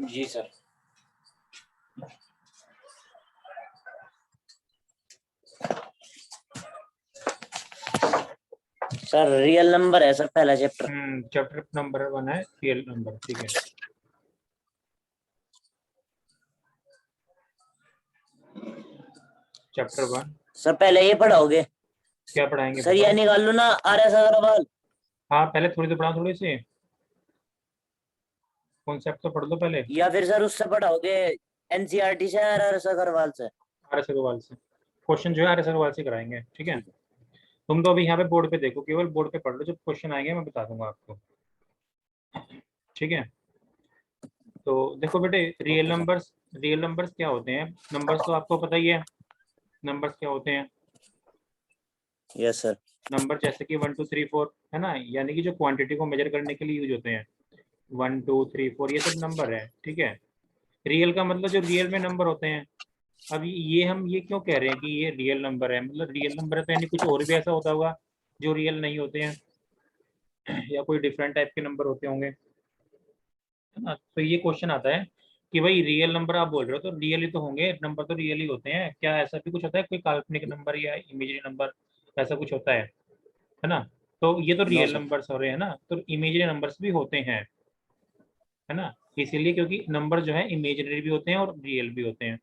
जी sir. Sir real number है sir पहला chapter. Chapter number 1 है रियल नंबर, ठीक है। चैप्टर 1 सर पहले ये पढ़ाओगे? क्या पढ़ाएंगे सर ये बताओ। निकाल लो ना, RS अग्रवाल। हाँ पहले थोड़ी तो पढ़ाओ, थोड़ी सी कॉन्सेप्ट तो पढ़ लो पहले। या फिर सर उससे पढ़ाओगे, NCERT से या RS अग्रवाल से? आर एस अग्रवाल से क्वेश्चन जो है आर एस अग्रवाल से कराएंगे, ठीक है। तुम तो अभी यहाँ पे बोर्ड पे देखो, केवल बोर्ड पे पढ़ लो, जब क्वेश्चन आएंगे मैं बता दूंगा आपको, ठीक है। तो देखो बेटे, ओके सर। रियल नंबर्स क्या होते हैं। नंबर्स तो आपको पता ही है, नंबर्स क्या होते हैं। Yes sir. नंबर जैसे कि 1 2 3 4 है ना, यानी कि जो क्वांटिटी को मेजर करने के लिए यूज होते हैं। 1 2 3 4 ये सब नंबर है, ठीक है। रियल का मतलब जो रियल में नंबर होते हैं। अब ये हम ये क्यों कह रहे हैं कि ये रियल नंबर है, मतलब रियल नंबर है तो यानी कुछ और भी ऐसा होता होगा जो रियल नहीं होते हैं, या कोई डिफरेंट टाइप के नंबर होते होंगे, है ना। तो ये क्वेश्चन आता है कि भाई रियल नंबर आप बोल रहे हो तो रियल ही तो होंगे, नंबर तो रियल ही होते हैं क्या, ऐसा भी कुछ होता है कोई काल्पनिक नंबर या इमेजिनरी नंबर, ऐसा कुछ होता है ना। तो ये तो नो रियल सर। नंबर्स हो रहे हैं ना, तो इमेजिनरी नंबर्स भी होते हैं, है ना। इसीलिए क्योंकि नंबर जो है इमेजिनरी भी होते हैं और रियल भी होते हैं।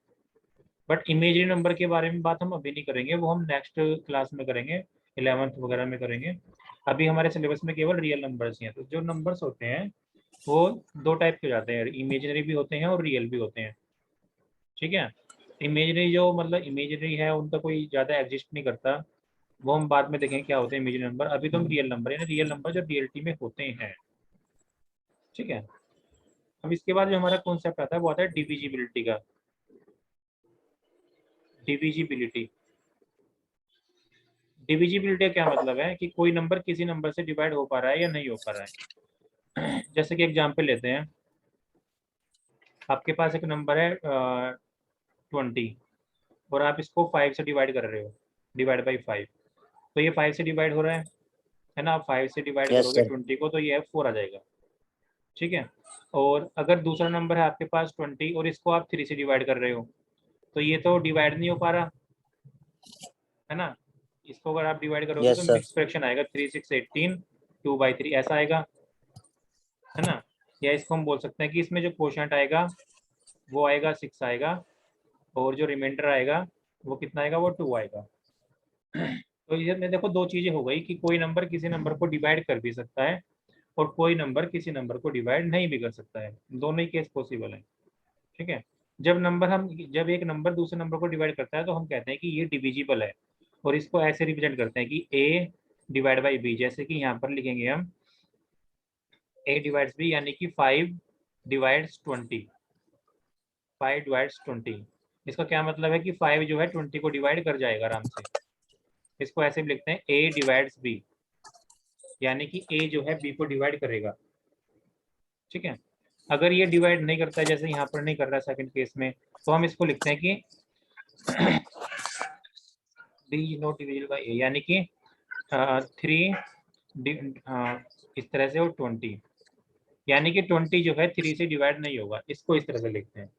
बट इमेजिनरी नंबर के बारे में बात हम अभी नहीं करेंगे, वो हम नेक्स्ट क्लास में करेंगे, 11th वगैरह में करेंगे। अभी हमारे सिलेबस में केवल रियल नंबर्स ही हैं। तो जो नंबर्स होते हैं वो दो टाइप के हो जाते हैं, इमेजिनरी भी होते हैं और रियल भी होते हैं, ठीक है। इमेजिनरी जो मतलब इमेजिनरी है उनका कोई ज़्यादा एग्जिस्ट नहीं करता, वो हम बाद में देखेंगे क्या होते हैं इमेजिनरी नंबर। अभी तो हम रियल नंबर है ना, रियल नंबर जो रियलिटी में होते हैं, ठीक है। अब इसके बाद जो हमारा कॉन्सेप्ट आता है वो आता है डिविजिबिलिटी का। डिविजिबिलिटी डिविजिबिलिटी का क्या मतलब है कि कोई नंबर किसी नंबर से डिवाइड हो पा रहा है या नहीं हो पा रहा है। जैसे कि एग्जाम्पल लेते हैं, आपके पास एक नंबर है 20, और आप इसको 5 से डिवाइड कर रहे हो, डिवाइड बाई 5। तो ये 5 से डिवाइड हो रहा है ना। आप 5 से डिवाइड यस करोगे सर। 20 को तो ये 4 आ जाएगा, ठीक है। और अगर दूसरा नंबर है आपके पास 20 और इसको आप 3 से डिवाइड कर रहे हो, तो ये तो डिवाइड नहीं हो पा रहा, है ना। इसको अगर आप डिवाइड करोगे तो यस सर। मिक्स फ्रैक्शन आएगा, 3 6 18, 2/3 ऐसा आएगा, है ना। या इसको हम बोल सकते हैं कि इसमें जो क्वोशंट आएगा वो आएगा 6 आएगा, और जो रिमाइंडर आएगा वो कितना आएगा, वो 2 आएगा। तो ये में देखो दो चीजें हो गई कि कोई नंबर किसी नंबर को डिवाइड कर भी सकता है और कोई नंबर किसी नंबर को डिवाइड नहीं भी कर सकता है, दोनों ही केस पॉसिबल है, ठीक है। जब एक नंबर दूसरे नंबर को डिवाइड करता है तो हम कहते हैं कि ये डिविजिबल है, और इसको ऐसे रिप्रेजेंट करते हैं कि a डिवाइड बाई बी, जैसे कि यहाँ पर लिखेंगे हम a डिवाइड्स b, यानी कि 5 डिवाइड्स 20, 5 डिवाइड्स 20। इसका क्या मतलब है कि 5 जो है 20 को डिवाइड कर जाएगा आराम से। इसको ऐसे भी लिखते हैं a डिवाइड्स b, यानी कि a जो है b को डिवाइड करेगा, ठीक है। अगर ये डिवाइड नहीं करता है, जैसे यहाँ पर नहीं कर रहा सेकंड केस में, तो हम इसको लिखते हैं कि b is not divisible by a, यानी कि 3 इस तरह से, और 20, यानी कि 20 जो है 3 से डिवाइड नहीं होगा, इसको इस तरह से लिखते हैं।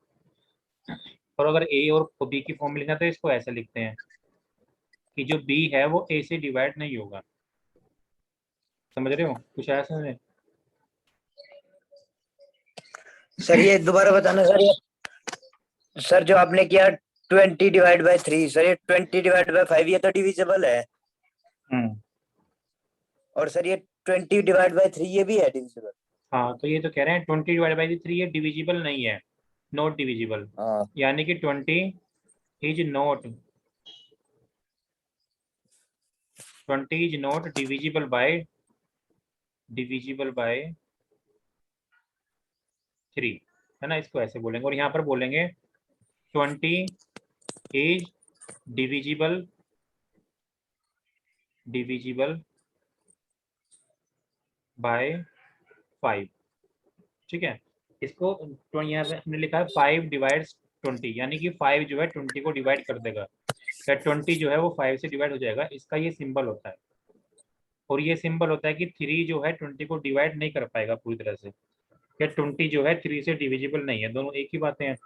और अगर a और b की फॉर्म में लिखना है तो इसको ऐसे लिखते हैं कि जो b है वो a से डिवाइड नहीं होगा। समझ रहे हो, कुछ ऐसा समझ। सर ये दोबारा बताना सर, ये सर जो आपने किया 20/3, सर ये 20/5 ये तो डिविजिबल है। और सर ये 20/3 ये भी है डिविजिबल। हाँ तो ये तो कह रहे हैं 20/3 ये डिविजिबल नहीं है, नॉट डिविजिबल, हाँ। यानी कि 20 इज नॉट डिविजिबल बाय 3, है ना। इसको ऐसे बोलेंगे, और यहाँ पर बोलेंगे 20 इज डिविजिबल डिविजिबल बाय 5, ठीक है। इसको तो यहाँ पे हमने लिखा है 5 डिवाइड्स 20, यानी कि 5 जो है 20 को डिवाइड कर देगा, या 20 जो है वो 5 से डिवाइड हो जाएगा, इसका ये सिंबल होता है। और ये सिंबल होता है कि 3 जो है 20 को डिवाइड नहीं कर पाएगा पूरी तरह से, या 20 जो है 3 से डिविजिबल नहीं है, दोनों एक ही बातें हैं।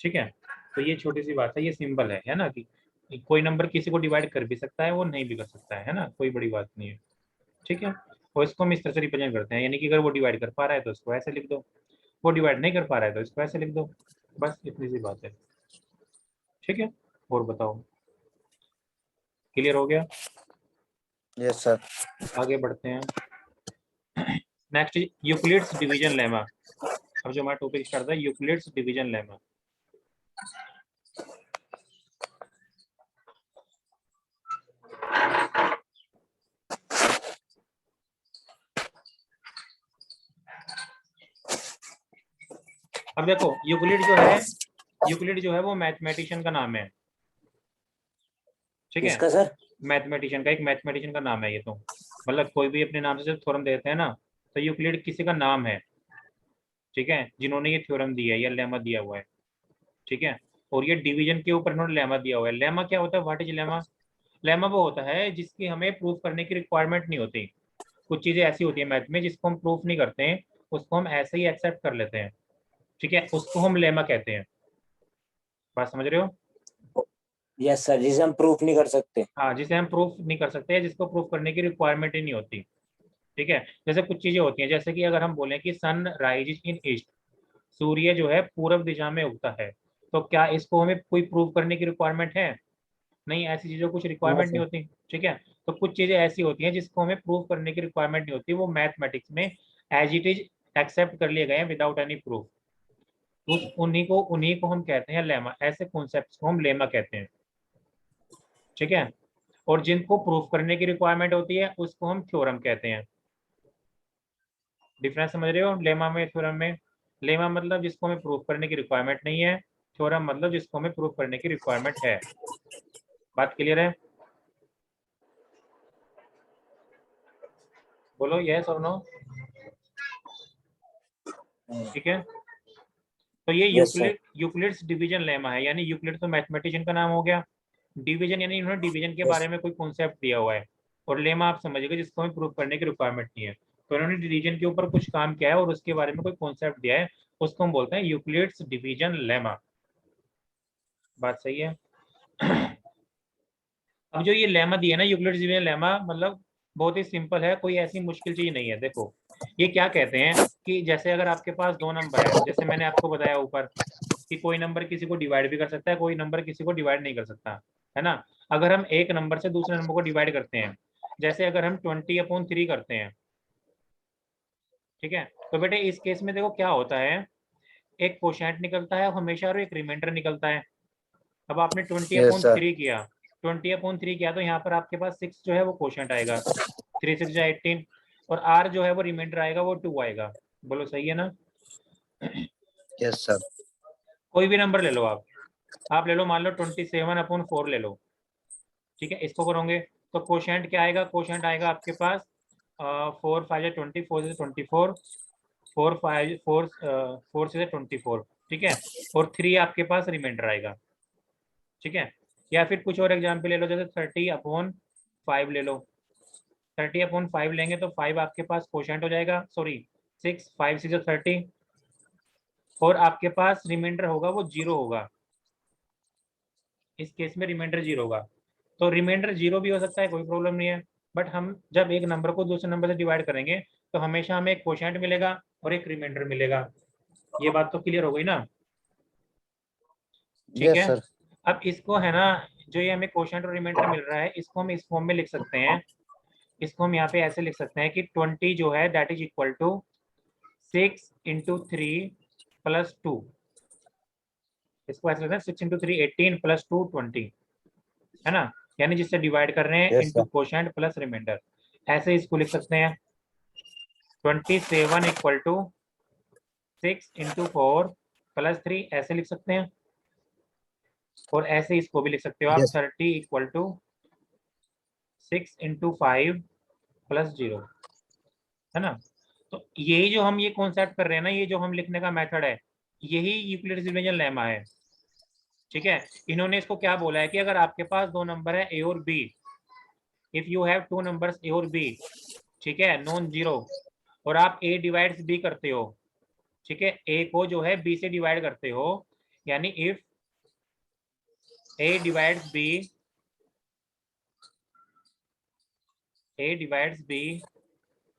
ठीक है, तो ये छोटी सी बात है, ये सिंबल है ना, कि कोई नंबर किसी को डिवाइड कर भी सकता है, वो नहीं भी कर सकता है ना, कोई बड़ी बात नहीं है। ठीक है, और इसको हम इस तरह से रिप्रेजेंट करते हैं, यानी कि अगर वो डिवाइड कर पा रहा है तो इसको ऐसे लिख दो, वो डिवाइड नहीं कर पा रहा है तो इसको ऐसे लिख दो, बस इतनी सी बात है। ठीक है, और बताओ, क्लियर हो गया? Yes sir. आगे बढ़ते हैं। Next Euclid's division lemma. अब जो हमारा टॉपिक स्टार्ट था, यूक्लिड्स डिवीजन लेमा। अब देखो यूक्लिड जो है वो मैथमेटिशियन का नाम है। ठीक है, किसका सर? मैथमेटिशियन का, एक मैथमेटिशियन का नाम है ये, तो मतलब कोई भी अपने नाम से जब थ्योरम देते हैं ना, तो यूक्लिड किसी का नाम है। ठीक है, जिन्होंने ये थ्योरम दिया है या लेमा दिया हुआ है। ठीक है, और ये डिवीजन के ऊपर इन्होंने लेमा दिया हुआ है। लेमा क्या होता है, व्हाट इज लेमा? लेमा वो होता है जिसकी हमें प्रूफ करने की रिक्वायरमेंट नहीं होती। कुछ चीजें ऐसी होती है मैथ में जिसको हम प्रूफ नहीं करते हैं, उसको हम ऐसे ही एक्सेप्ट कर लेते हैं। ठीक है, उसको हम लेमा कहते हैं। बात समझ रहे हो? यस सर, जिसे हम प्रूफ नहीं कर सकते। हाँ, जिसे हम प्रूफ नहीं कर सकते, जिसको प्रूफ करने की रिक्वायरमेंट ही नहीं होती। ठीक है, जैसे कुछ चीजें होती हैं, जैसे कि अगर हम बोलें कि सन राइज इन ईस्ट, सूर्य जो है पूर्व दिशा में उगता है, तो क्या इसको हमें कोई प्रूव करने की रिक्वायरमेंट है? नहीं, ऐसी चीजों कुछ नो रिक्वायरमेंट नहीं सर। होती। ठीक है, तो कुछ चीजें ऐसी होती हैं जिसको हमें प्रूव करने की रिक्वायरमेंट नहीं होती, वो मैथमेटिक्स में एज इट इज एक्सेप्ट कर लिए गए हैं विदाउट एनी प्रूफ। उस उन्हीं को हम कहते हैं लेमा, ऐसे कॉन्सेप्ट्स को हम लेमा कहते हैं। ठीक है, और जिनको प्रूफ करने की रिक्वायरमेंट होती है उसको हम थ्योरम कहते हैं। डिफरेंस समझ रहे हो लेमा में थ्योरम में? लेमा मतलब जिसको हमें प्रूफ करने की रिक्वायरमेंट नहीं है, थ्योरम मतलब जिसको हमें प्रूफ करने की रिक्वायरमेंट है। बात क्लियर है? बोलो यस और नो। ठीक है, तो ये yes sir. Euclid's division lemma है, यानी यूक्लिड तो मैथमेटिशियन का नाम हो गया, डिवीजन यानी इन्होंने डिवीजन के यस। बारे में कोई कॉन्सेप्ट दिया हुआ है, और लेमा आप समझिएगा जिसको हमें प्रूफ करने की रिक्वायरमेंट नहीं है। तो इन्होंने डिवीजन के ऊपर कुछ काम किया है और उसके बारे में कोई कॉन्सेप्ट दिया है, उसको हम बोलते हैं यूक्लिड्स डिवीजन लेमा। बात सही है? अब जो ये लेमा दिया है ना, यूक्लिड्स डिवीजन लेमा, मतलब बहुत ही सिंपल है, कोई ऐसी मुश्किल चीज नहीं है। देखो ये क्या कहते हैं कि जैसे अगर आपके पास दो नंबर है, जैसे मैंने आपको बताया ऊपर कि कोई नंबर किसी को डिवाइड भी कर सकता है, कोई नंबर किसी को डिवाइड नहीं कर सकता, है ना। अगर हम एक नंबर से दूसरे नंबर को डिवाइड करते हैं, जैसे अगर हम 20/3 करते हैं, ठीक है, तो बेटे इस केस में देखो क्या होता है, एक कोशेंट निकलता है हमेशा और एक रिमाइंडर निकलता है। अब आपने twenty yes upon sir. Three किया 20/3 किया, तो यहाँ पर आपके पास 6 जो है वो कोशेंट आएगा, 3 6 18, और आर जो है वो रिमाइंडर आएगा, वो 2 आएगा। बोलो सही है ना? Yes sir. कोई भी नंबर ले लो आप ले लो, मान लो 27/4 ले लो। ठीक है, इसको करोगे तो कोशेंट क्या आएगा, कोशेंट आएगा आपके पास 4 5 20, 4 से 24, 4 से 24। ठीक है, और 3 आपके पास रिमाइंडर आएगा। ठीक है, या फिर कुछ और एग्जाम्पल ले लो, जैसे 30/5 ले लो। 30/5 लेंगे तो 5 आपके पास कोशेंट हो जाएगा, सॉरी 6, 5 6 30, और आपके पास रिमाइंडर होगा वो 0 होगा। इस केस में रिमाइंडर 0 होगा, तो रिमाइंडर 0 भी हो सकता है, कोई प्रॉब्लम नहीं है। बट हम जब एक नंबर को दूसरे नंबर से डिवाइड करेंगे तो हमेशा हमें एक कोशेंट मिलेगा और एक रिमाइंडर मिलेगा। ये बात तो क्लियर हो गई ना? ठीक यस है, सर। अब इसको है ना, जो ये हमें कोशेंट और रिमाइंडर मिल रहा है, इसको हम इस फॉर्म में लिख सकते हैं। इसको हम यहाँ पे ऐसे लिख सकते हैं कि 20 जो है दैट इज इक्वल टू 6 × 3 + 2। इसको ऐसे लिखते हैं 6 × 3 18 + 2 20, है ना, यानी जिससे डिवाइड कर रहे हैं yes into sir. Quotient plus remainder. ऐसे इसको लिख सकते हैं 27 = 6 × 4 + 3, ऐसे लिख सकते हैं। और ऐसे इसको भी लिख सकते हो आप, यस। 30 = 6 × 5 + 0, है ना। तो यही जो हम ये कॉन्सेप्ट कर रहे हैं ना, ये जो हम लिखने का मेथड है, यही यूक्लिड्स डिवीजन लेमा है। ठीक है, इन्होंने इसको क्या बोला है कि अगर आपके पास दो नंबर है ए और b, if you have two numbers a और बी, ठीक है, नॉन जीरो, और आप a डिवाइड्स b करते हो, ठीक है, a को जो है b से डिवाइड करते हो, यानी इफ a डिवाइड्स b,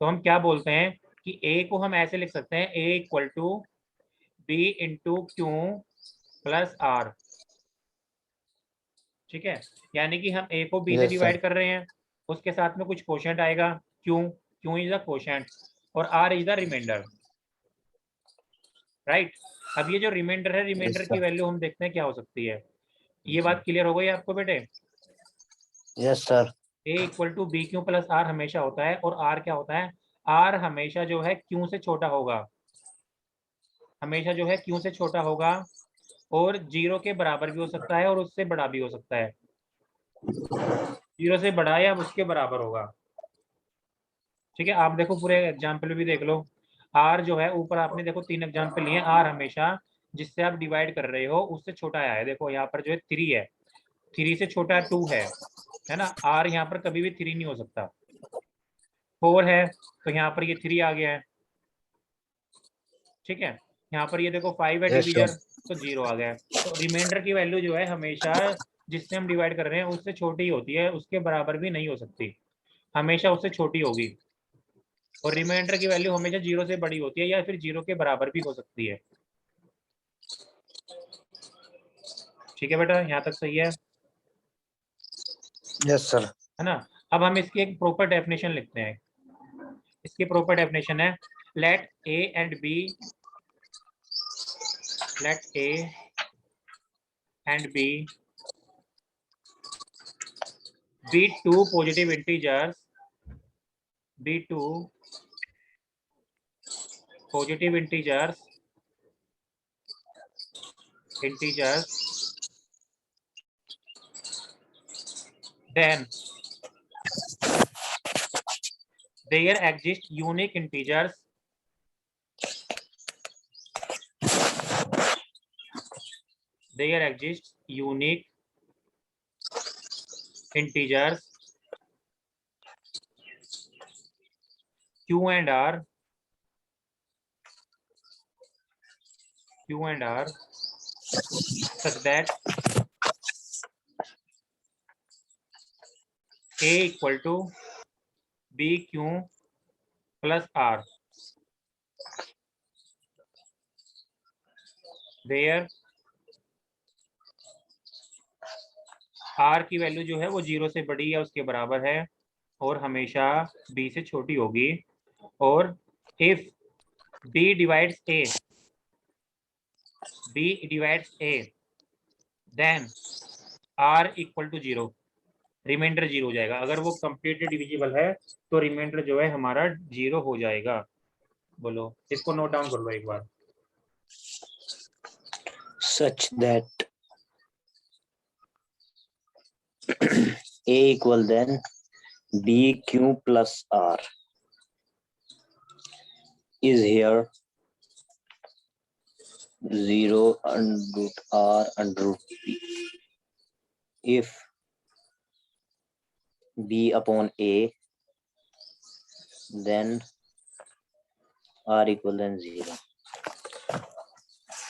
तो हम क्या बोलते हैं कि a को हम ऐसे लिख सकते हैं, a equal to b into Q plus R, ठीक है, यानी कि हम a को b से यस सर। डिवाइड कर रहे हैं, उसके साथ में कुछ कोशेंट आएगा, q इज द कोशेंट और r is the remainder, right. अब ये जो रिमाइंडर है, यस रिमाइंडर की सर। वैल्यू हम देखते हैं क्या हो सकती है। ये बात क्लियर हो गई आपको बेटे? Yes sir. a equal to B Q plus R हमेशा होता है, और r क्या होता है, r हमेशा जो है q से छोटा होगा, हमेशा जो है q से छोटा होगा, और 0 के बराबर भी हो सकता है और उससे बड़ा भी हो सकता है, 0 से बड़ा या उसके बराबर होगा, ठीक है। आप देखो पूरे एग्जाम्पल भी देख लो, r जो है ऊपर आपने देखो 3 एग्जाम्पल लिए, r हमेशा जिससे आप डिवाइड कर रहे हो उससे छोटा आया है, देखो यहाँ पर जो है 3 है, 3 से छोटा 2 है ना, r यहाँ पर कभी भी 3 नहीं हो सकता, 4 है तो यहाँ पर ये 3 आ गया है, ठीक है। यहाँ पर ये देखो 5 है यस डिवीजर, सर। तो 0 आ गया है। तो रिमाइंडर की वैल्यू जो है हमेशा जिससे हम डिवाइड कर रहे हैं उससे छोटी होती है, उसके बराबर भी नहीं हो सकती, हमेशा उससे छोटी होगी, और रिमाइंडर की वैल्यू हमेशा 0 से बड़ी होती है या फिर 0 के बराबर भी हो सकती है, ठीक है बेटा, यहाँ तक सही यस सर। है ना। अब हम इसकी एक प्रॉपर डेफिनेशन लिखते हैं, इसकी प्रॉपर डेफिनेशन है, let A and B, let A and B be two positive integers, be two positive integers, then there exist unique integers, there exist unique integers q and r, such that a equal to bq plus r, where r की value जो है वो 0 से बड़ी या उसके बराबर है और हमेशा b से छोटी होगी, और if b divides a then r equal to 0, reminder 0 हो जाएगा, अगर वो कंप्लीटली डिविजिबल है तो रिमाइंडर जो है हमारा 0 हो जाएगा। बोलो, इसको नोट डाउन कर लो एक बार। Such that a equal then bq plus r is here 0 under root r under root b. If b upon a, then r equal than 0.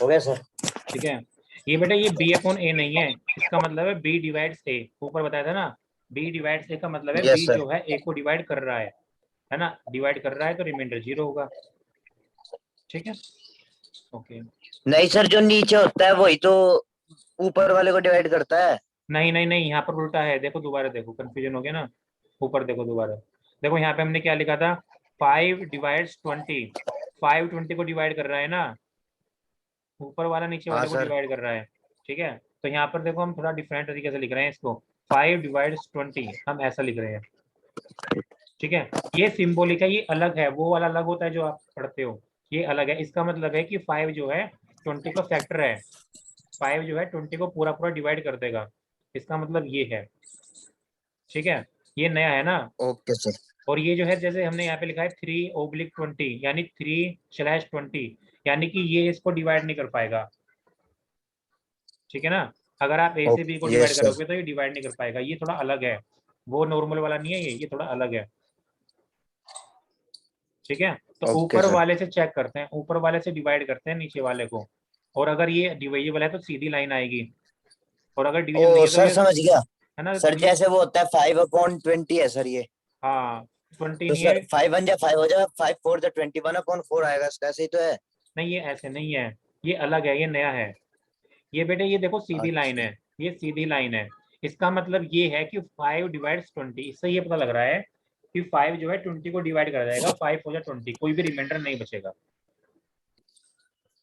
हो गया सर? ठीक है, ये बेटा ये b अपॉन a नहीं है, इसका मतलब है b डिवाइड्स a, ऊपर बताया था ना, b डिवाइड्स a का मतलब है यस b सर। जो है a को डिवाइड कर रहा है ना, डिवाइड कर रहा है तो रिमाइंडर 0 होगा, ठीक है, ओके। नहीं सर, जो नीचे होता है वही तो ऊपर वाले को डिवाइड करता है। नहीं नहीं नहीं, यहाँ पर उल्टा है, देखो दोबारा देखो, कंफ्यूजन हो गया ना, ऊपर देखो दोबारा, देखो यहाँ पे हमने क्या लिखा था, 5 डिवाइड्स 20, 5 20 को डिवाइड कर रहा है ना, ऊपर वाला नीचे हाँ वाले को सर। डिवाइड कर रहा है, ठीक है। तो यहाँ पर देखो हम थोड़ा डिफरेंट तरीके से लिख रहे हैं इसको, 5 डिवाइड्स 20 हम ऐसा लिख रहे हैं, ठीक है। ये सिंबॉलिक है, ये अलग है, वो वाला अलग होता है जो आप पढ़ते हो, ये अलग है, इसका मतलब है कि 5 जो है 20 का फैक्टर है, 5 जो है 20 को पूरा पूरा डिवाइड कर देगा, इसका मतलब ये है, ठीक है, ये नया है ना। Okay sir. और ये जो है जैसे हमने यहाँ पे लिखा है 3/20 यानी 3/20, यानी कि ये इसको डिवाइड नहीं कर पाएगा, ठीक है ना। अगर आप ए से बी को डिवाइड यस सर। करोगे तो ये डिवाइड नहीं कर पाएगा, ये थोड़ा अलग है, वो नॉर्मल वाला नहीं है, ये थोड़ा अलग है, ठीक है, तो ओके ऊपर सर। वाले से चेक करते हैं, ऊपर वाले से डिवाइड करते हैं नीचे वाले को, और अगर ये डिविजिबल है तो सीधी लाइन आएगी, और अगर डिविजन नहीं ओ है तो सर ये, समझ गया। है ना, सर तो ये, जैसे वो होता है 5/20 है सर ये। हाँ 20 तो नहीं सर है, 5 1 जा 5 हो जाएगा, 5 4 जा 21/4 आएगा, इसका ऐसे ही तो है। नहीं ये ऐसे नहीं है, ये अलग है, ये नया है। ये बेटे ये देखो सीधी लाइन अच्छा। है, ये सीधी लाइन है। इसका मतलब ये है कि 5/20, इससे ये पता लग रहा है कि 5 जो है 20 को डिवाइड कर जाएगा, 5 हो जाए 20, कोई भी रिमाइंडर नहीं बचेगा।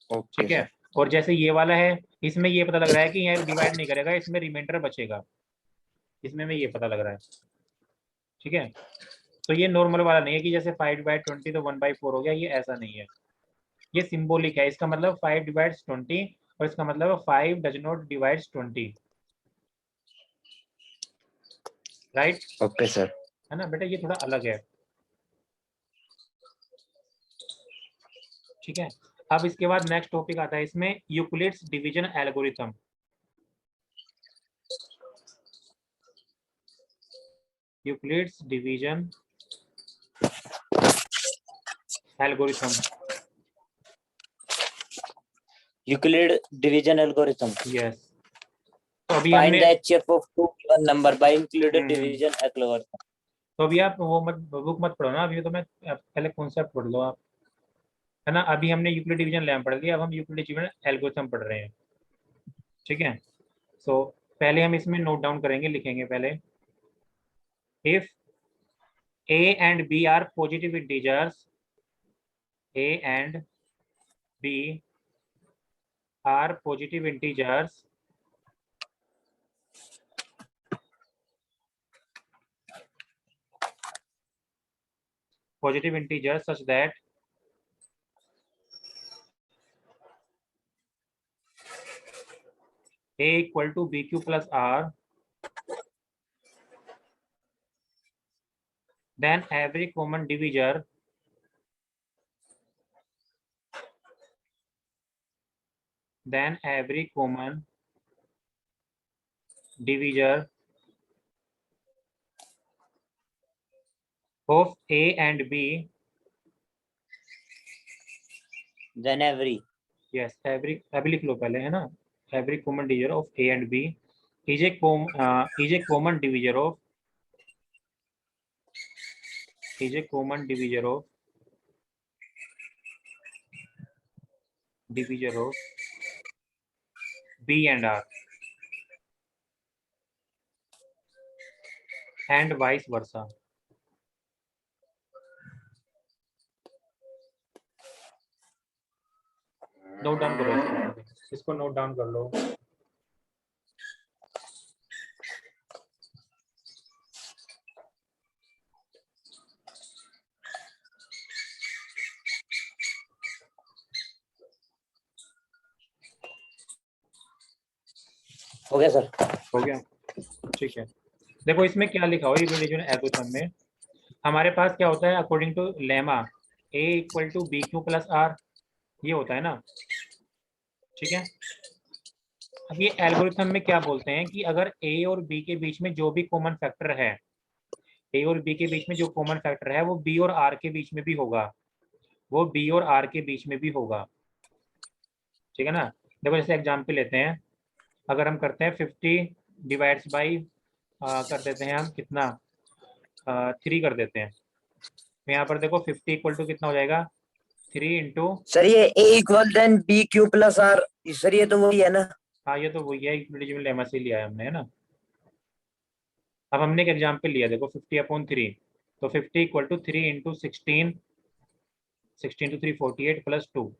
ओके ठीक है, सर। और जैसे ये वाला है, इसमें ये पता लग रहा है कि ये डिवाइड नहीं करेगा, इसमें रिमाइंडर बचेगा, इसमें में ये पता लग रहा है। ठीक है, तो ये नॉर्मल वाला नहीं है कि जैसे 5/20 तो 1/4 हो गया, ये ऐसा नहीं है, ये सिंबॉलिक है। इसका मतलब 5/20 और इसका मतलब 5 does not divides 20, right, okay sir. है ना बेटा, ये थोड़ा अलग है। ठीक है, अब इसके बाद नेक्स्ट टॉपिक आता है इसमें, Euclid's division algorithm. Euclid's division algorithm, Euclid division algorithm. Yes. तो अभी फाइंड हमने, the HCF of two given number by included hmm, division algorithm. तो अभी आप वो मत, बुक मत पढ़ो ना अभी, तो मैं पहले कॉन्सेप्ट पढ़ लो आप, है ना। अभी हमने यूक्लिड डिवीजन लैम पढ़ लिया, अब हम यूक्लिड डिवीजन एल्गोरिथम पढ़ रहे हैं। ठीक है, सो पहले हम इसमें नोट डाउन करेंगे, लिखेंगे पहले, if a and b are positive integers, a and b are positive integers, such that a equal to bq plus r, then every common divisor of a and b, then every. yes, every लिख लो पहले, है ना, every common divisor of a and b is a common divisor of, is a common divisor of b and r, and vice versa। Note down करो इसको पहले, इसको note down कर लो। हो गया सर। हो गया, ठीक है। देखो इसमें क्या लिखा हुआ है यूक्लिड डिवीजन एल्गोरिथम में, हमारे पास क्या होता है, according to lemma a equal to B Q plus R, ये होता है ना। ठीक है, अब ये एल्गोरिथम में क्या बोलते हैं कि अगर a और b के बीच में जो भी कॉमन फैक्टर है, a और b के बीच में जो कॉमन फैक्टर है वो b और r के बीच में भी होगा, वो b और r के बीच में भी होगा। ठीक है ना, देखो जैसे एग्जाम्पल लेते हैं, अगर हम करते हैं 50 डिवाइड्स बाई, कर देते हैं हम कितना, 3 कर देते हैं, तो यहाँ पर देखो 50 इक्वल टू कितना हो जाएगा, 3 इंटू, सर ये a equal then B Q plus r, sir ये तो वही है ना। हाँ ये तो वही है, यूक्लिड लेमा से लिया है हमने, है ना। अब हमने एक एग्जाम्पल लिया, देखो 50/3, तो 50 equal to 3 into 16, 16 to 3 48 plus 2,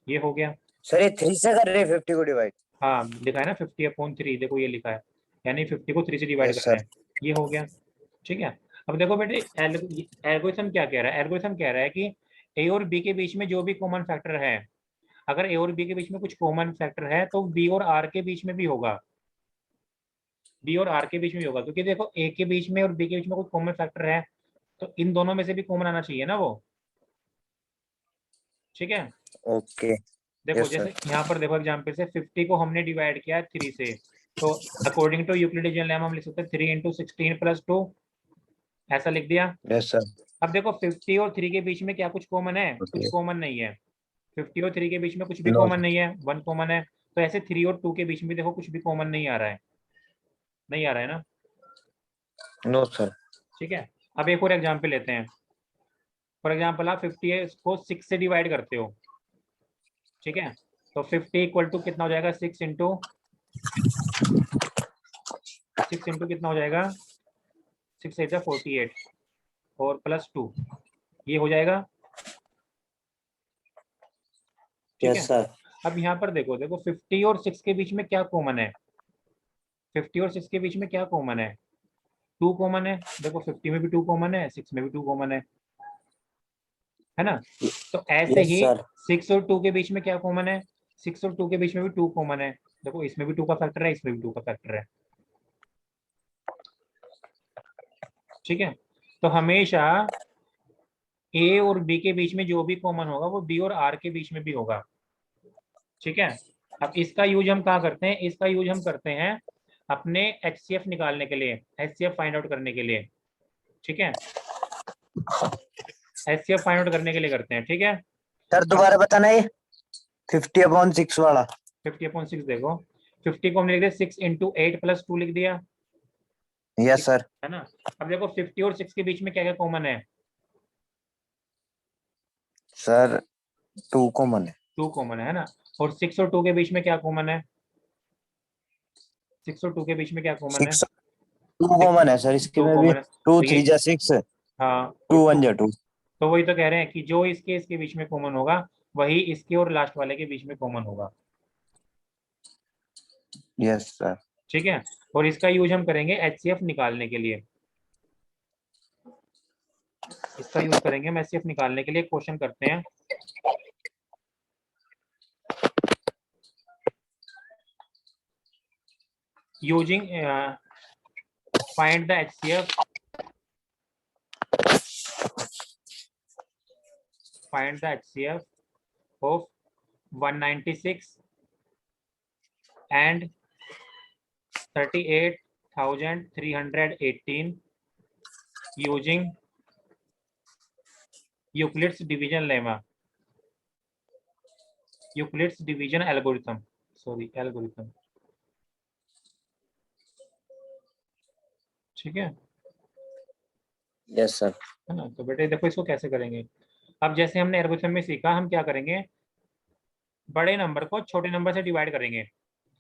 ये हो गया। सर ये 3 से कर रहे हैं 50 को डिवाइड। हाँ लिखा है ना 50/3, देखो ये लिखा है, यानी 50 को 3 से डिवाइड यस कर रहे सर। हैं, ये हो गया। ठीक है, अब देखो बेटे एल्गोरिथम क्या कह रहा है, एल्गोरिथम कह रहा है कि ए और बी के बीच में जो भी कॉमन फैक्टर है, अगर ए और बी के बीच में कुछ कॉमन फैक्टर है तो बी और आर के बीच में भी होगा, बी और आर के बीच में भी होगा, क्योंकि देखो ए के बीच में और बी के बीच में कोई कॉमन फैक्टर है तो इन दोनों में से भी कॉमन आना चाहिए ना वो। ठीक है, ओके। देखो यस जैसे सर। यहाँ पर देखो एग्जाम्पल से 50 को हमने डिवाइड किया है 3 से, तो अकॉर्डिंग टू यूक्लिडियन लेमा हम लिख सकते हैं 3 इंटू 16 प्लस 2, ऐसा लिख दिया। Yes sir. अब देखो 50 और 3 के बीच में क्या कुछ कॉमन है? कुछ Okay. कॉमन नहीं है। 50 और 3 के बीच में कुछ भी No, कॉमन नहीं है, 1 कॉमन है। तो ऐसे 3 और 2 के बीच में देखो कुछ भी कॉमन नहीं आ रहा है, नहीं आ रहा है ना। no sir. ठीक है, अब एक और एग्जाम्पल लेते हैं। फॉर एग्जाम्पल आप 50 है इसको 6 से डिवाइड करते हो, ठीक है, तो 50 इक्वल टू कितना हो जाएगा? 6 इंटू कितना हो जाएगा? 6 8 48 और +2, ये हो जाएगा। ठीक Yes है, sir. अब यहाँ पर देखो, देखो 50 और 6 के बीच में क्या कॉमन है? 50 और 6 के बीच में क्या कॉमन है? 2 कॉमन है। देखो 50 में भी 2 कॉमन है, 6 में भी 2 कॉमन है ना। तो ऐसे Yes ही sir. 6 और 2 के बीच में क्या कॉमन है? 6 और 2 के बीच में भी 2 कॉमन है। देखो इसमें भी 2 का फैक्टर है, इसमें भी 2 का फैक्टर है। ठीक है, तो हमेशा ए और बी के बीच में जो भी कॉमन होगा वो डी और आर के बीच में भी होगा। ठीक है, अब इसका यूज हम कहाँ करते हैं? इसका यूज हम करते हैं अपने HCF निकालने के लिए, HCF फाइंड आउट करने के लिए। ठीक है, HCF फाइंड आउट करने के लिए करते हैं। ठीक है, सर दोबारा बताना ये 50/6 वाला। 50/6 देखो, 50 को हमने लिख दिया 6 इंटू 8 + 2 लिख दिया, यस सर। है ना। अब देखो 50 और 6 के बीच में क्या क्या कॉमन है? सर 2 कॉमन है। 2 कॉमन है ना। और 6 और 2 के बीच में क्या कॉमन है? 6 और 2 के बीच में क्या कॉमन है? 6 2 6 कॉमन है सर, इसके 2 में भी कॉमन है, 2 तो ये, 3 जा 6, हाँ, 2 और 2, 1 जा 2। तो वही तो कह रहे हैं कि जो इसके बीच में कॉमन होगा वही इसके और लास्ट वाले के बीच में कॉमन होगा। Yes sir. ठीक है, और इसका यूज हम करेंगे HCF निकालने के लिए। इसका यूज करेंगे हम HCF निकालने के लिए। क्वेश्चन करते हैं। Using find the HCF, find the HCF of 196 and 38,318 using Euclid's division lemma, Euclid's division algorithm, sorry algorithm। ठीक है यस सर। है ना। तो बेटे देखो इसको कैसे करेंगे। अब जैसे हमने एल्गोरिथम में सीखा, हम क्या करेंगे? बड़े नंबर को छोटे नंबर से डिवाइड करेंगे।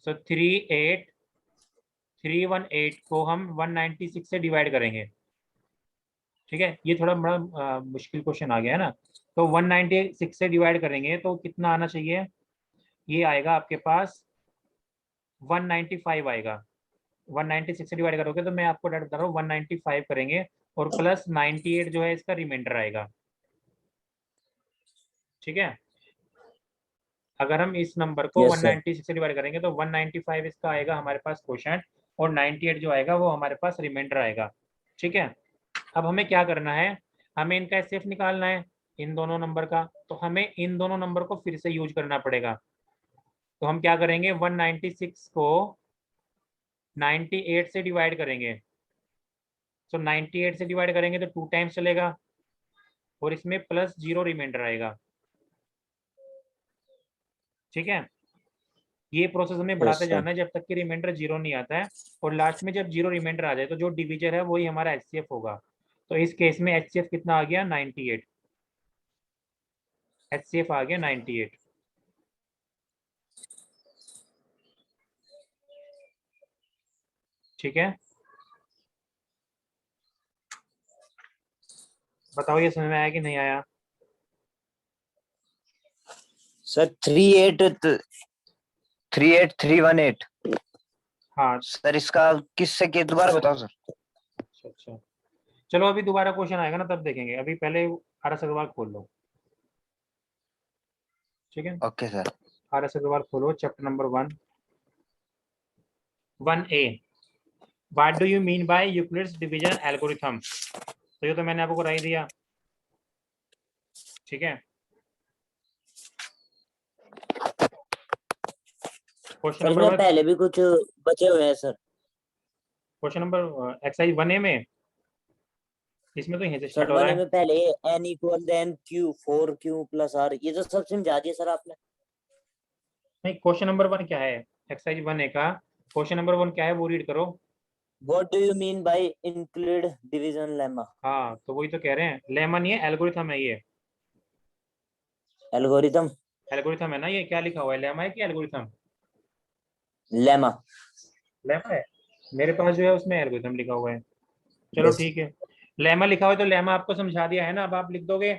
सो 38318 को हम 196 से डिवाइड करेंगे। ठीक है, ये थोड़ा बड़ा मुश्किल क्वेश्चन आ गया है ना। तो 196 से डिवाइड करेंगे तो कितना आना चाहिए? ये आएगा आपके पास 195 आएगा। 196 से डिवाइड करोगे तो मैं आपको डायरेक्ट बता रहा हूँ 195 करेंगे, और प्लस 98 जो है इसका रिमाइंडर आएगा। ठीक है, अगर हम इस नंबर को यस सर। 196 से डिवाइड करेंगे तो 195 इसका आएगा हमारे पास क्वोशंट, और 98 जो आएगा वो हमारे पास रिमाइंडर आएगा। ठीक है, अब हमें क्या करना है? हमें इनका एचसीएफ निकालना है, इन दोनों नंबर का। तो हमें इन दोनों नंबर को फिर से यूज करना पड़ेगा। तो हम क्या करेंगे? 196 को 98 से डिवाइड करेंगे। तो 98 से डिवाइड करेंगे तो 2 टाइम्स चलेगा, और इसमें +0 रिमाइंडर आएगा। ठीक है, ये प्रोसेस हमें यस बढ़ाते सर। जाना है जब तक कि रिमाइंडर 0 नहीं आता है। और लास्ट में जब 0 रिमाइंडर आ जाए तो जो डिविजर है वही हमारा एचसीएफ होगा। तो इस केस में एचसीएफ कितना आ गया? 98। एचसीएफ आ गया 98। ठीक है, बताओ ये समझ में आया कि नहीं आया? सर 3838318। हाँ, सर इसका किससे के दोबारा बताओ सर। अच्छा अच्छा, चलो अभी दोबारा क्वेश्चन आएगा ना तब देखेंगे, अभी पहले आर एस अग्रवाल खोल लो। ठीक है, okay sir. R S Agarwal खोलो, chapter number 1A। What do you mean by Euclid's division algorithm? तो ये तो मैंने आपको करा ही दिया। ठीक है, क्वेश्चन सर नंबर इसमें 1, पहले भी कुछ बचे हुए हैं sir. Question number exercise 1A में इसमें तो यहीं से सर स्टार्ट हो रहा वाले है। में पहले n equal then q 4q plus r, ये तो सब समझा दिया सर आपने। नहीं, क्वेश्चन नंबर 1 क्या है, एक्सरसाइज 1A का क्वेश्चन नंबर 1 क्या है वो रीड करो। What do you mean bye include division lemma? हाँ तो वही तो कह रहे हैं, लेमा नहीं है, एल्गोरिथम है ये। एल्गोरिथम। एल्गोरिथम है ना, ये क्या लिखा हुआ है, लेमा है कि एल्गोरिथम? लेमा। लेमा है, मेरे पास जो है उसमें एल्गोरिथम लिखा हुआ है। चलो यस। ठीक है, लेमा लिखा हुआ है तो लेमा आपको समझा दिया है ना, अब आप लिख दोगे,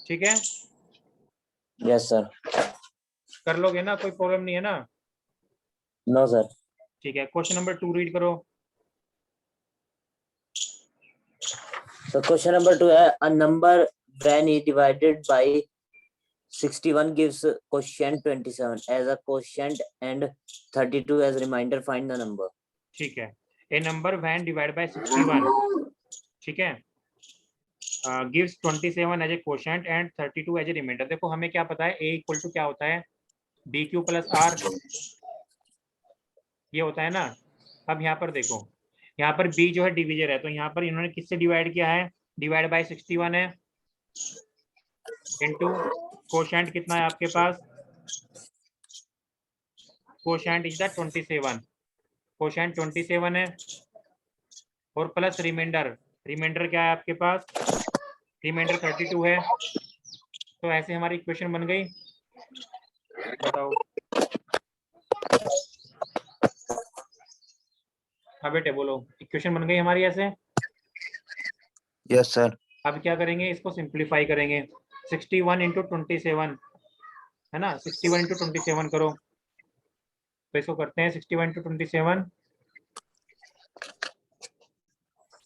ठीक है, यस सर। कर लोगे ना, कोई प्रॉब्लम नहीं है ना? No sir. ठीक है, क्वेश्चन नंबर 2 रीड करो। So question number 2 है a number when it divided by 61 gives quotient 27 as a quotient and 32 as remainder, find the number। ठीक है, a number when divide by 61, ठीक है, gives 27 as a quotient and 32 as a remainder. देखो हमें क्या पता है, ए इक्वल टू क्या होता है, बी क्यू प्लस आर, ये होता है ना। अब यहाँ पर देखो, यहाँ पर बी जो है डिविजर है, तो यहाँ पर इन्होंने किससे डिवाइड किया है, डिवाइड बाय 61 है, इनटू क्वोशंट कितना है आपके पास, क्वोशंट इज द 27, क्वोशंट 27 है, और प्लस रिमाइंडर, रिमाइंडर क्या है आपके पास, रिमाइंडर 32 है। तो ऐसे हमारी इक्वेशन बन गई, बताओ। हाँ बेटे बोलो, इक्वेशन बन गई हमारी ऐसे। Yes sir. अब क्या करेंगे, इसको सिंप्लीफाई करेंगे, 61 इंटू 27 है ना, 61 इंटू 27 करो, तो इसको करते हैं 61 इंटू 27,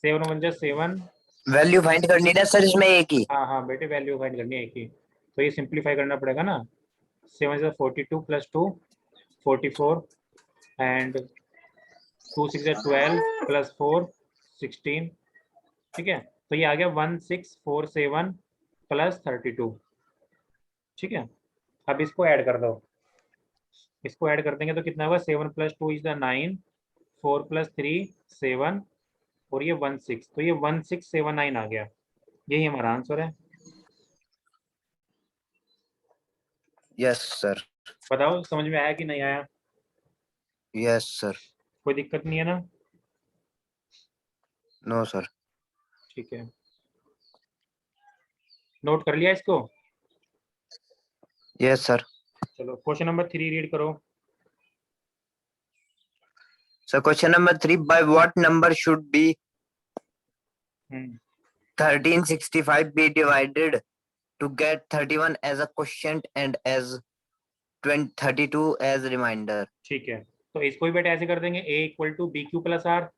7 वन जा 7। वैल्यू फाइंड करनी है सर इसमें एक ही। हाँ हाँ बेटे, वैल्यू फाइंड करनी है एक ही, तो ये सिंप्लीफाई करना पड़ेगा ना, 7 जा 42 प्लस 2 44, एंड 2 6 जा 12 प्लस 4 16, ठीक है, तो ये आ गया 1647 प्लस 32, ठीक है। अब इसको ऐड कर दो, इसको ऐड कर देंगे तो कितना होगा, 7 प्लस 2 इज द 9, 4 प्लस 3 7, और ये 16, तो ये 1679 आ गया, यही हमारा आंसर है। Yes sir. बताओ समझ में आया कि नहीं आया? Yes sir. कोई दिक्कत नहीं है ना? No sir. ठीक है, नोट कर लिया इसको। Yes sir. चलो क्वेश्चन नंबर 3 रीड करो। So question number 3, by what number should be 1365 be divided to get 31 as a quotient and as 32 as remainder? ठीक है, तो इसको भी बेटा ऐसे कर देंगे, a equal to B Q plus R.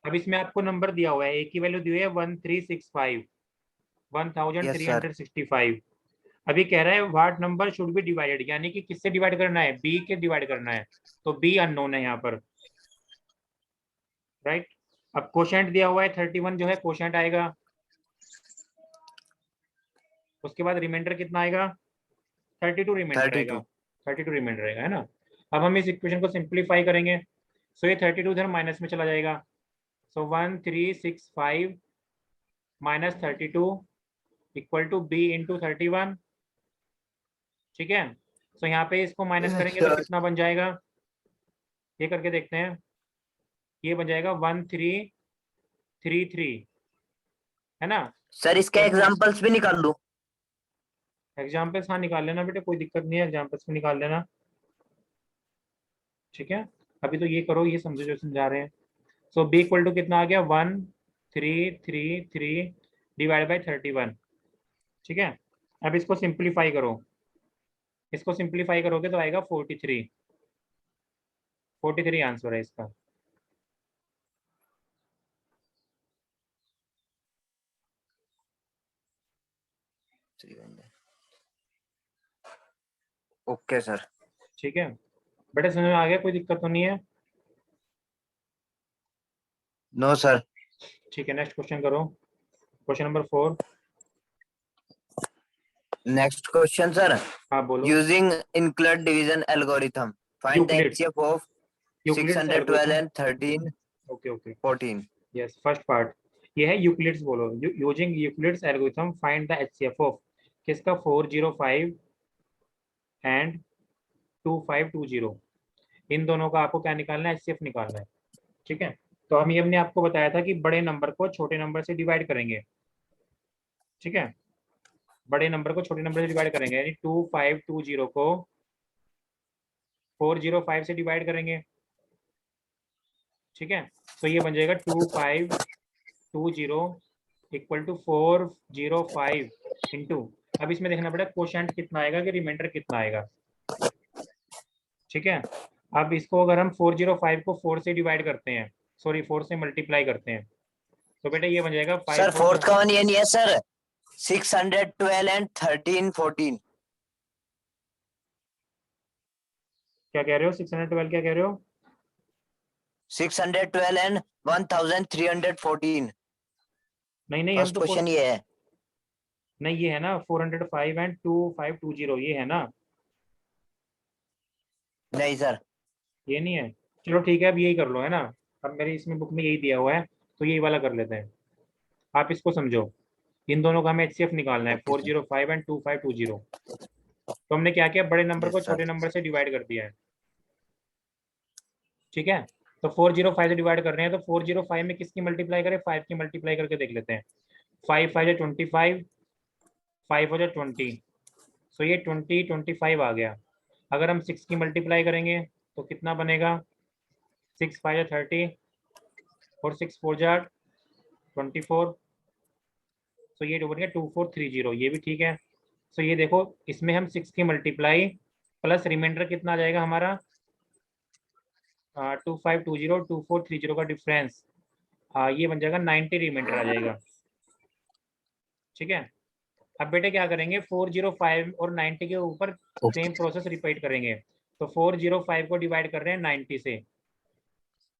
अब इसमें आपको नंबर दिया हुआ है, a की वैल्यू दी हुई है 1365, यस सर। 1365। अभी कह रहा है what number should be divided, यानी कि किससे डिवाइड करना है, बी के डिवाइड करना है, तो बी अननोन है यहाँ पर, राइट। अब कोशेंट दिया हुआ है 31 जो है कोशेंट आएगा, उसके बाद रिमाइंडर कितना आएगा, 32 रिमाइंडर आएगा, 32। 32 रिमाइंडर आएगा, है ना। अब हम इस इक्वेशन को सिंप्लीफाई करेंगे, सो ये 32 इधर माइनस में चला जाएगा, so 1365 minus 32 equal to B into 31, ठीक है। सो यहाँ पे इसको माइनस यस करेंगे तो सर। कितना बन जाएगा, ये करके देखते हैं, ये बन जाएगा 1333, है ना। सर इसके तो एग्जांपल्स भी निकाल लूं? एग्जाम्पल्स हाँ निकाल लेना बेटे, कोई दिक्कत नहीं है, एग्जाम्पल्स भी निकाल लेना, ठीक है। अभी तो ये करो, ये समझो जो समझा रहे हैं। सो बी इक्वल टू कितना आ गया, 1333 डिवाइड बाई 31, ठीक है। अब इसको सिंप्लीफाई करो, इसको सिंप्लीफाई करोगे तो आएगा 43, 43 आंसर है इसका। Okay sir. ठीक है बेटा, समझ में आ गया, कोई दिक्कत तो नहीं है? No sir. ठीक है, नेक्स्ट क्वेश्चन करो, question number 4। Next question sir, हाँ बोलो। using include division algorithm find the Euclid's, HCF of Euclid's 612 algorithm, and 13। Okay okay 14. Yes first part ये है यूक्लिड्स बोलो using Euclid's algorithm find the HCF of किसका 405 and 2520 इन दोनों का आपको क्या निकालना है एचसीएफ निकालना है ठीक है। तो हम ये हमने आपको बताया था कि बड़े नंबर को छोटे नंबर से डिवाइड करेंगे ठीक है। बड़े नंबर को छोटे नंबर से डिवाइड करेंगे यानी 2520 को 405 से डिवाइड करेंगे ठीक है। तो ये बन जाएगा 2520 इक्वल टू 405 इंटू अब इसमें देखना पड़ेगा कोशेंट कितना आएगा कि रिमाइंडर कितना आएगा ठीक है। अब इसको अगर हम 405 को 4 से डिवाइड करते हैं सॉरी 4 से मल्टीप्लाई करते हैं तो बेटा ये बन जाएगा 5 सर फोर्थ का वन ये नहीं है सर 612 एंड 1314 क्या कह रहे हो 612 क्या कह रहे हो 612 एंड 1314 नहीं हम फर्स्ट तो क्वेश्चन ये है। नहीं ये है ना 405 एंड 2520 ये है ना नहीं सर ये नहीं है चलो ठीक है अब यही कर लो है ना। अब मेरी इसमें बुक में यही दिया हुआ है तो यही वाला कर लेते हैं आप इसको समझो इन दोनों का हमें एचसीएफ निकालना है 405 एंड 2520 तो हमने क्या किया बड़े नंबर को छोटे नंबर से डिवाइड कर दिया है ठीक है। तो 405 से डिवाइड कर रहे हैं तो 405 में किसकी मल्टीप्लाई करें 5 की मल्टीप्लाई करके देख लेते हैं 5 5 जा 25 5 हो जा 20 सो ये 25 आ गया। अगर हम 6 की मल्टीप्लाई करेंगे तो कितना बनेगा 6 5 जा 30 और 6 4 जा 24 सो ये बन गया 2430 ये भी ठीक है। सो ये देखो इसमें हम 6 की मल्टीप्लाई प्लस रिमाइंडर कितना आ जाएगा हमारा 2520 2430 का डिफरेंस ये बन जाएगा 90 रिमाइंडर आ जाएगा ठीक है। अब बेटे क्या करेंगे 405 और 90 के ऊपर सेम प्रोसेस रिपीट करेंगे तो 405 को डिवाइड कर रहे हैं 90 से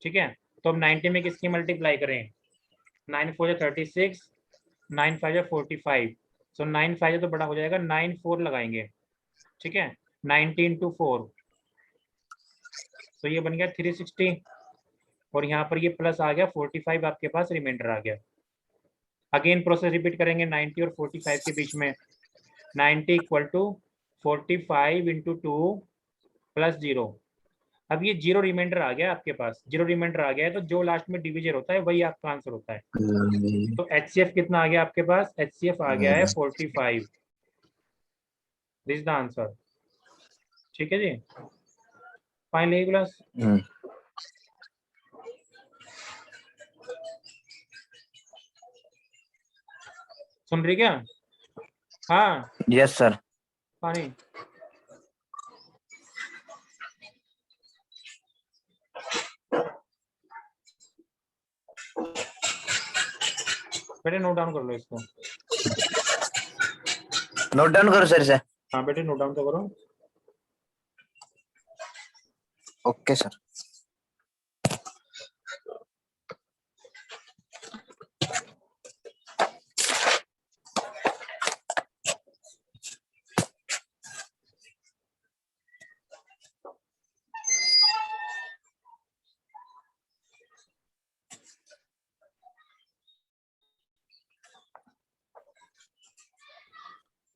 ठीक है। तो अब 90 में किसकी मल्टीप्लाई करें 9 4 जा 36 9 5 जा 45 सो 9 5 तो बड़ा हो जाएगा 9 4 लगाएंगे ठीक है 90 into 4 तो ये बन गया 360 और यहाँ पर ये प्लस आ गया 45 आपके पास रिमाइंडर आ गया। अगेन प्रोसेस रिपीट करेंगे 90 और 45 के बीच में 90 इक्वल टू 45 इंटू 2 प्लस 0 अब ये 0 रिमाइंडर आ गया आपके पास 0 रिमाइंडर आ गया है तो जो लास्ट में डिविजन होता है वही आपका आंसर होता है। तो एचसीएफ कितना आ गया आपके पास एचसीएफ आ गया है 45 दिस द आंसर ठीक है जी फाइनली क्लास सुन रही क्या हाँ यस सर पानी बेटे नोट डाउन कर लो इसको नोट डाउन करो सर से हाँ बेटे नोट डाउन तो करो ओके सर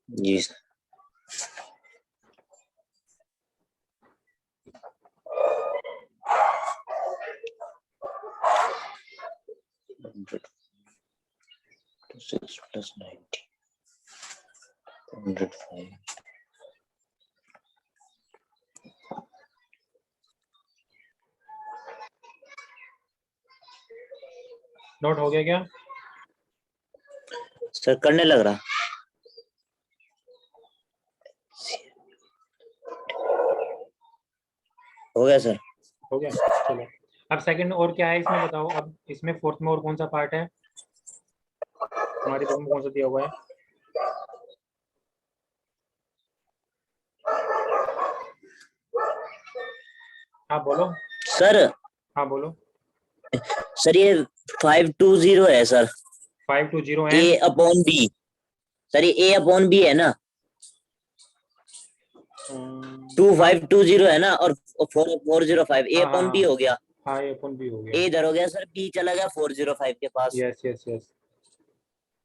जी सर to 6 plus 90 105 नोट हो गया क्या सर करने लग रहा हो गया सर हो गया चलो अब सेकंड और क्या है इसमें बताओ अब इसमें फोर्थ में और कौन सा पार्ट है हमारी बुक में कौन सा दिया हुआ है हाँ बोलो सर हाँ बोलो सर ये 520 है सर 520 ए है अपॉन बी सर ये ए अपॉन बी है ना 2520 है ना और 405 ए हाँ, अपॉन हाँ, बी हो गया हाँ ए अपन बी हो ए गया। इधर हो गया सर, बी चला गया 405 के पास। यस यस यस,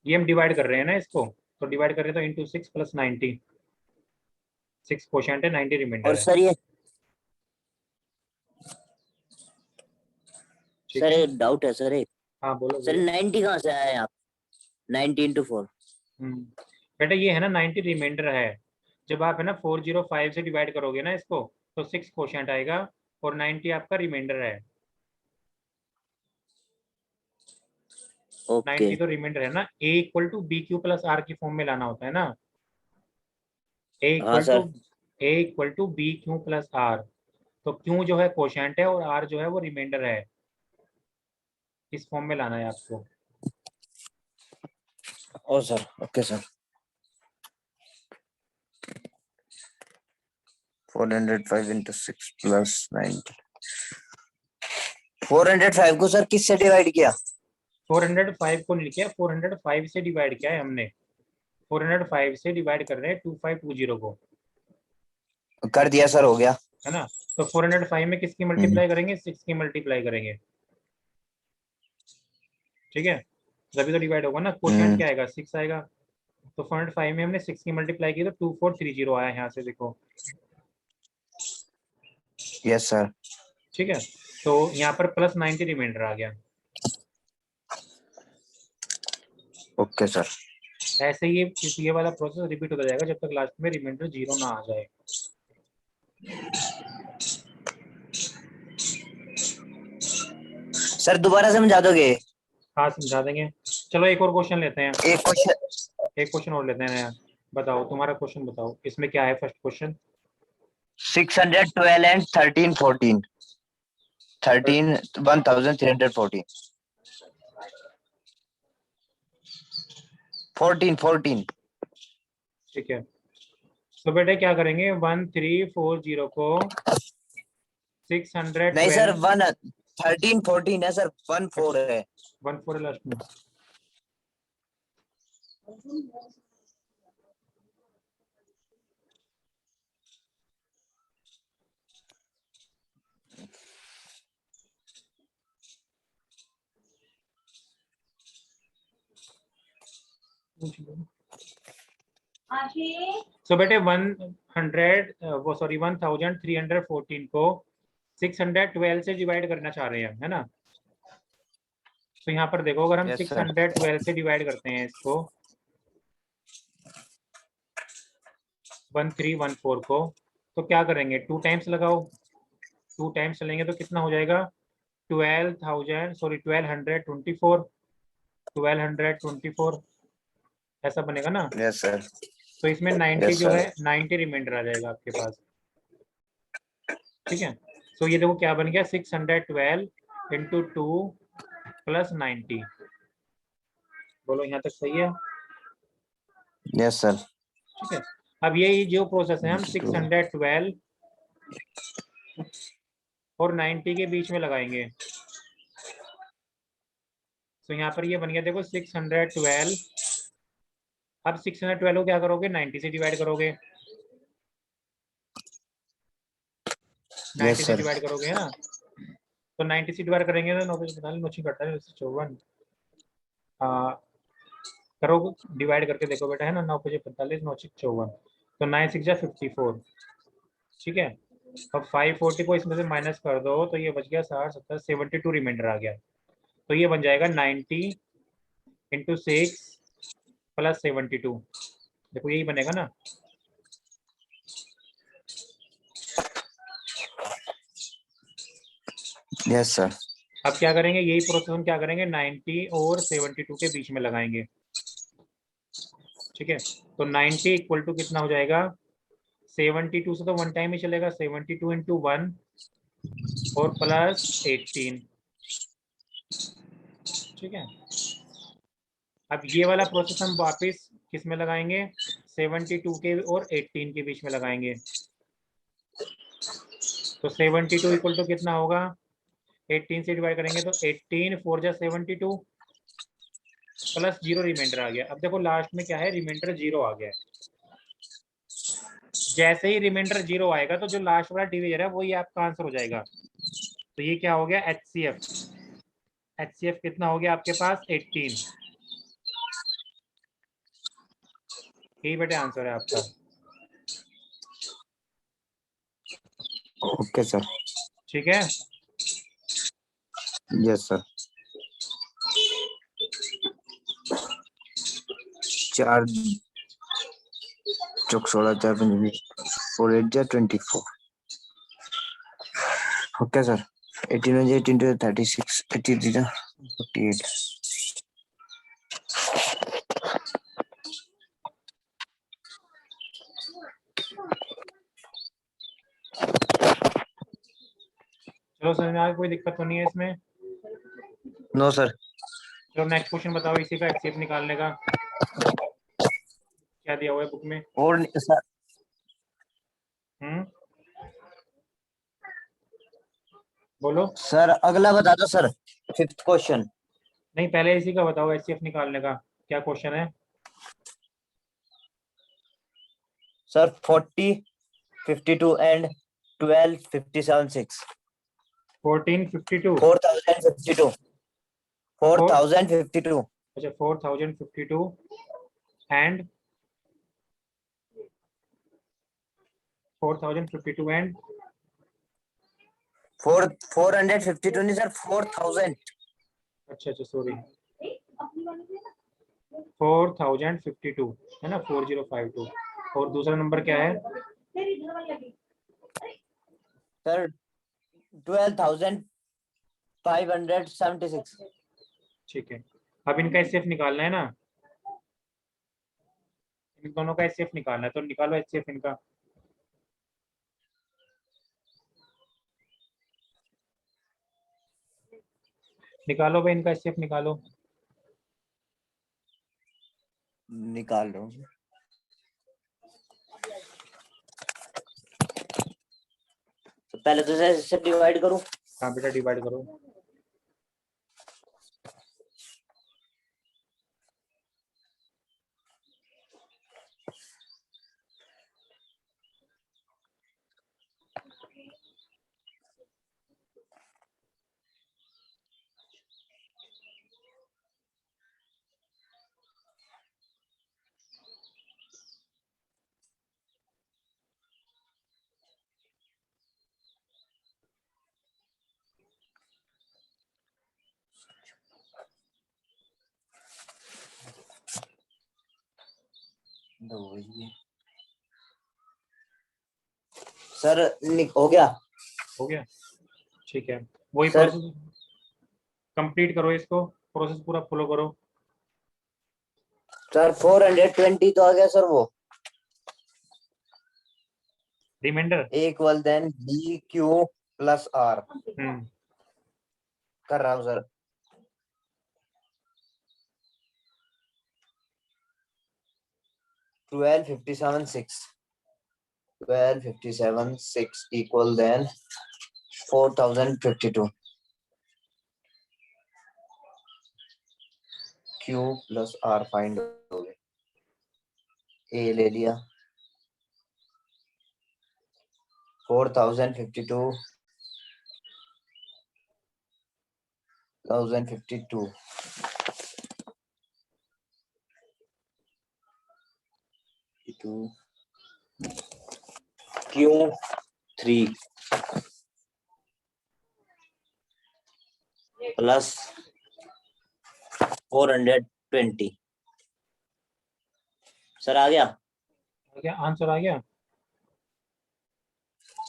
ये हम डिवाइड कर रहे हैं ना इसको, तो डिवाइड कर रहे हैं तो इंटू 6 + 90, 6 क्वोशंट है, 90 रिमाइंडर और है। सर ये, ठीक सर है, एक डाउट है सर, एक हाँ बोलो सर बोलो। 90 कहाँ से आया आप? 90 into 4। बेटा ये है ना 90 रिमाइंडर है, जब आप है ना 405 से डिवाइड करोगे ना इसको, तो 6 क्वोशंट आएगा और 90 आपका रिमाइंडर है। ओके। 90 तो रिमाइंडर है ना, a equal to B Q plus r की फॉर्म में लाना होता है ना। ए हाँ equal to sir. A equal to B Q plus r, तो क्यू जो है क्वोशंट है और आर जो है वो रिमाइंडर है, इस फॉर्म में लाना है आपको। ओ sir, okay sir. 405 into 6 plus 90। 405 को सर किससे डिवाइड किया? 405 को नहीं किया, 405 से डिवाइड किया है हमने, 405 से डिवाइड कर रहे हैं 2520 को, कर दिया सर, हो गया। है ना। तो 405 में किसकी मल्टीप्लाई करेंगे, 6 की मल्टीप्लाई करेंगे, ठीक है, तभी तो डिवाइड होगा ना। क्वोशंट क्या आएगा, 6 आएगा, तो 405 में हमने 6 की मल्टीप्लाई की तो 2430 आया यहाँ से, देखो यस सर। ठीक है। तो यहाँ पर प्लस 90 रिमाइंडर आ गया। Okay sir. ऐसे ही ये वाला प्रोसेस रिपीट होता जाएगा जब तक लास्ट में रिमाइंडर 0 ना आ जाए। सर दोबारा समझा दोगे? हाँ समझा देंगे। चलो एक और क्वेश्चन लेते हैं, एक क्वेश्चन। एक क्वेश्चन और लेते हैं नया। बताओ तुम्हारा क्वेश्चन बताओ, इसमें क्या है फर्स्ट क्वेश्चन। 612 and 1314। 13 1314। 14 14। ठीक है, तो बेटे क्या करेंगे, 1340 को नहीं सर, 612, 13 14 है सर, 14 है। 14 लास्ट में। सो बेटे 1314 को 612 से डिवाइड करना चाह रहे हैं, है ना। तो यहाँ पर देखो, अगर हम यस सर। 612 से डिवाइड करते हैं इसको 1314 को, तो क्या करेंगे, 2 टाइम्स लगाओ, 2 टाइम्स चलेंगे तो कितना हो जाएगा, 1224 ऐसा बनेगा ना। Yes sir. तो इसमें 90 यस जो सर। है 90 रिमाइंडर आ जाएगा आपके पास, ठीक है। तो ये देखो क्या बन गया, 612 इंटू 2 प्लस 90। बोलो यहाँ तक सही है, यस सर। ठीक है। अब ये जो प्रोसेस है हम 612 और 90 के बीच में लगाएंगे, तो यहाँ पर ये बन गया देखो 612। अब 612 को क्या करोगे, 90 से डिवाइड करोगे, 90 यस से सर। डिवाइड करोगे, है ना। तो 90 से डिवाइड करेंगे तो 9 45 नोची कटता है 54। करो डिवाइड करके देखो बेटा, है ना, 9 5 45 9 6 54, तो 9 6 जा 54, ठीक है। अब 540 को इसमें से माइनस कर दो तो ये बच गया 60 70 72 रिमाइंडर आ गया, तो ये बन जाएगा 90 इंटू 6 प्लस 72, देखो यही बनेगा ना। Yes sir. अब क्या करेंगे, यही प्रोसेस हम क्या करेंगे, 90 और 72 के बीच में लगाएंगे, ठीक है। तो 90 इक्वल टू कितना हो जाएगा, 72 से तो वन टाइम ही चलेगा, 72 इंटू 1 और प्लस 18, ठीक है। अब ये वाला प्रोसेस हम वापस किस में लगाएंगे, 72 के और 18 के बीच में लगाएंगे, तो 72 इक्वल टू कितना होगा, 18 से डिवाइड करेंगे तो 18 4 जा 72 प्लस 0 रिमाइंडर आ गया। अब देखो लास्ट में क्या है, रिमाइंडर 0 आ गया है। जैसे ही रिमाइंडर 0 आएगा तो जो लास्ट वाला डिवीजन है वही आपका आंसर हो जाएगा, तो ये क्या हो गया, HCF। HCF कितना हो गया आपके पास, 18। यही बेटे आंसर है आपका। Okay sir. ठीक है, यस सर। 4 चौक 16 4 5 4 8 जा 24। Okay sir. 18 में 18 to 36 83 जा 48। चलो समझ में आ गया, कोई दिक्कत तो नहीं है इसमें। No sir. चलो नेक्स्ट क्वेश्चन बताओ इसी का HCF निकालने का, क्या दिया हुआ है बुक में। और सर बोलो। सर अगला बता दो सर, 5th क्वेश्चन। नहीं, पहले इसी का बताओ HCF निकालने का, क्या क्वेश्चन है। Sir 40 52 and 12 57 6 1452। 4052 फोर 4052 अच्छा 4052 एंड 4052 एंड 452 नहीं सर 4000। अच्छा सॉरी 4052 है ना, 4052। और दूसरा नंबर क्या है। सर 12576। ठीक है, अब इनका HCF निकालना है ना, इन दोनों का HCF निकालना है, तो निकालो HCF इनका। निकालो भाई, इनका HCF निकालो। निकाल रहा हूँ। तो पहले तो सर इससे डिवाइड करूं। हाँ बेटा डिवाइड करो। सर हो गया। हो गया, ठीक है, वही सर प्रोसेस कंप्लीट करो, इसको प्रोसेस पूरा फॉलो करो। सर 420 तो आ गया सर, वो remainder. Equal then B Q plus R कर रहा हूँ sir. 1257 6 equal then 4052 Q plus R find हो गए। ए ले लिया 4052 Q3 प्लस 420। सर आ गया। क्या आंसर आ गया।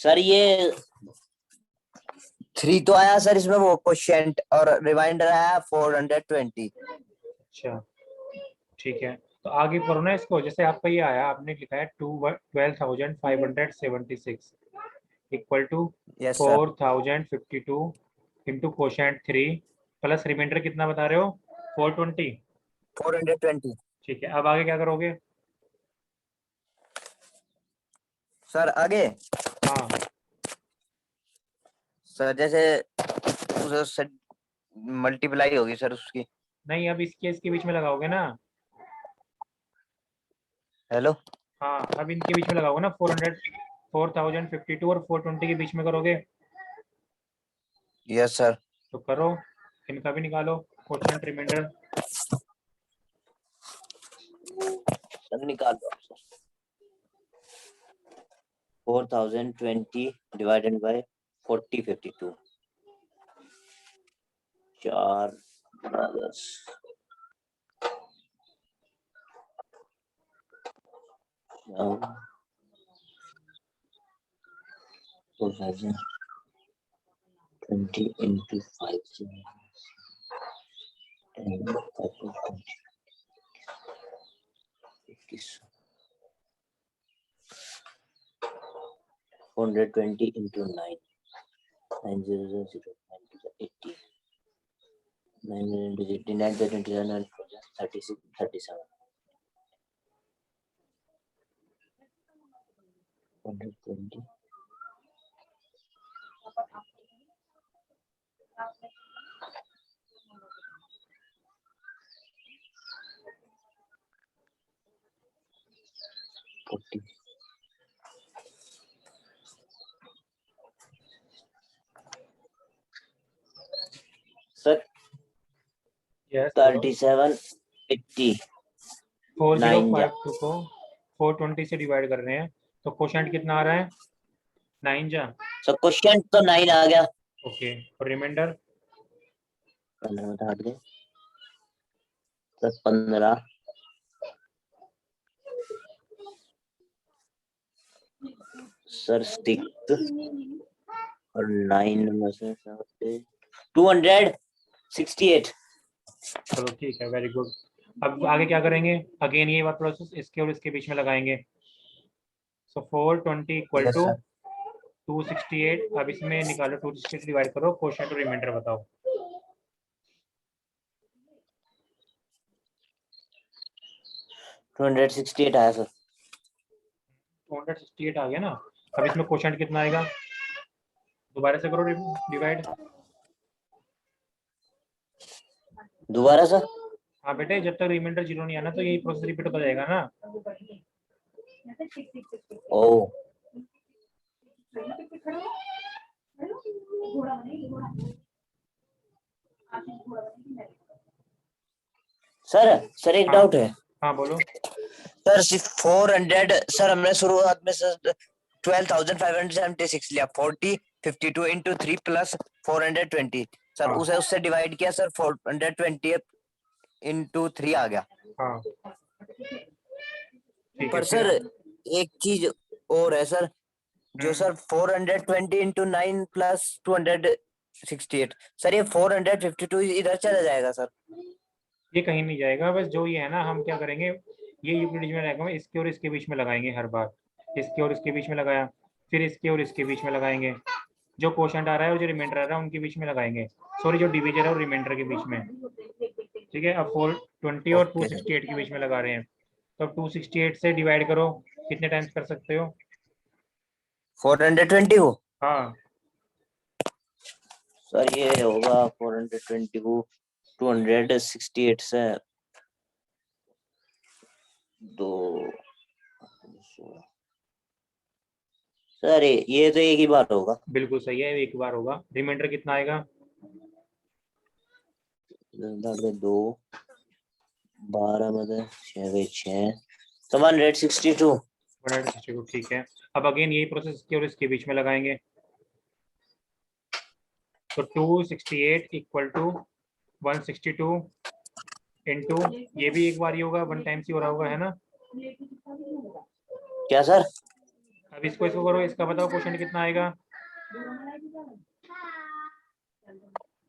सर ये 3 तो आया सर इसमें, वो क्वोशिएंट और रिमाइंडर आया 420। अच्छा ठीक है, तो आगे करो ना इसको, जैसे आपका ये आया, आपने लिखा है 12,576 equal to yes sir 4,052 into quotient 3 plus remainder कितना बता रहे हो, 420। 420। ठीक है, अब आगे क्या करोगे। सर आगे हाँ सर जैसे उसे मल्टीप्लाई होगी सर उसकी। नहीं, अब इसके बीच में लगाओगे ना। हेलो हाँ अब इनके बीच में लगाओगे ना, 452 और 420 के बीच में करोगे। Yes sir. तो करो, इनका भी निकालो क्वोशिएंट रिमाइंडर। सब निकाल दो। 4020 divided by 4052, 4 brothers. Now 2020 into 5 and 420 into 9, 900, 80, 9 into 89, 27, and 36, 37. 120. Sir, yes 37, 80. 4052 को 420 से डिवाइड कर रहे हैं, तो क्वोशिएंट कितना आ रहा है? 9 जा। सर क्वेश्चन तो 9 आ गया। ओके, और रिमाइंडर 15 बता दे सर। 15 सर 6 और 9 नंबर से 268। चलो ठीक है, वेरी गुड। अब आगे क्या करेंगे? अगेन ये बात प्रोसेस इसके और इसके बीच में लगाएंगे। सो 420 इक्वल यस टू सर। 268। अब इसमें निकालो, 268 डिवाइड करो, क्वोशिएंट और रिमाइंडर बताओ। 268 आया सर। 268 आ गया ना। अब इसमें क्वोशिएंट कितना आएगा? दोबारा से करो डिवाइड। दोबारा सर। हाँ बेटे, जब तक रिमाइंडर जीरो नहीं आना तो यही प्रोसेस रिपीट होता जाएगा ना। ओ सर एक हाँ। डाउट है हाँ बोलो। सर सिर्फ 400 सर हमने शुरुआत में सर 12,576 लिया। 40 52 इंटू 3 प्लस 420 सर हाँ। उसे उससे डिवाइड किया सर 420 इंटू 3 आ गया। हाँ ठीक है, पर फिर सर एक चीज और है सर, जो सर 420 इंटू 9 प्लस 268 सर ये 452 इधर चला जाएगा सर। ये कहीं नहीं जाएगा, बस जो ये है ना, हम क्या करेंगे, ये यूक्लिड में लगाएंगे, इसके और इसके बीच में लगाएंगे हर बार। इसके और इसके बीच में लगाया, फिर इसके और इसके बीच में लगाएंगे, जो क्वोशिएंट आ रहा है और जो रिमाइंडर आ रहा है उनके बीच में लगाएंगे। सॉरी, जो डिविजन है और रिमाइंडर के बीच में। ठीक है, अब 420 और ओके सर। 268 के बीच में लगा रहे हैं, तो अब 268 से डिवाइड करो, कितने टाइम्स कर सकते हो? 420 को हाँ, सर ये होगा 420 को 268 से 2 सर ये तो एक ही बार होगा। बिल्कुल सही है, एक बार होगा। रिमाइंडर कितना आएगा? 2 12 बजे 6 तो 162। 162, ठीक है। अब अगेन यही प्रोसेस इसके और इसके बीच में लगाएंगे, तो 268 इक्वल टू 162 इंटू, ये भी एक बार ही होगा, 1 टाइम्स ही हो रहा होगा, है ना। क्या सर? अब इसको इसको करो, इसका बताओ क्वोशिएंट कितना आएगा?